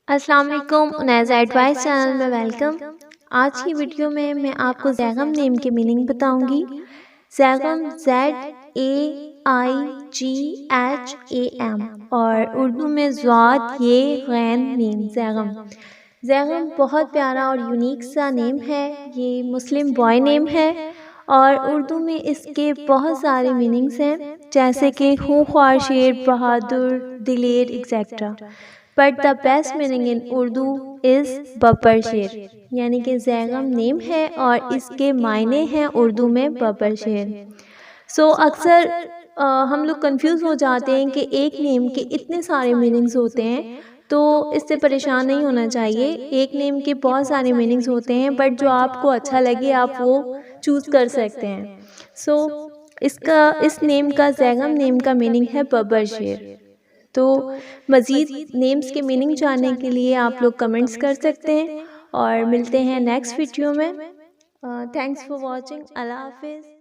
अस्सलाम वालेकुम, उनैज़ advice channel में वेलकम। आज की वीडियो में मैं आपको ज़ैगम नेम के मीनिंग बताऊंगी। ज़ैगम ZAIGHAM और उर्दू में ज़ाद ये गैन मीम ज़ैगम। ज़ैगम बहुत प्यारा और यूनिक सा नेम है। ये मुस्लिम बॉय नेम है और उर्दू में इसके बहुत सारे मीनिंग्स हैं, जैसे कि खूंखार, शेर, बहादुर, दिलेर etcetera. But the best meaning in Urdu is Babbar शेर, यानी कि ज़ैगम नेम है और इसके मायने हैं उर्दू में बब्बर शेर। अक्सर हम लोग कंफ्यूज हो जाते हैं कि एक नेम के इतने सारे मीनिंग्स होते हैं, तो इससे परेशान नहीं होना चाहिए। एक नेम के बहुत सारे मीनिंग्स होते हैं, बट जो आपको अच्छा लगे आप वो चूज़ कर सकते हैं। इस नेम का, ज़ैगम नेम का मीनिंग है बब्बर शेर। तो मज़ीद नेम्स के मीनिंग जानने के लिए आप लोग कमेंट्स कर सकते हैं और मिलते हैं नेक्स्ट वीडियो में। Thanks for watching. अल्लाह हाफिज़।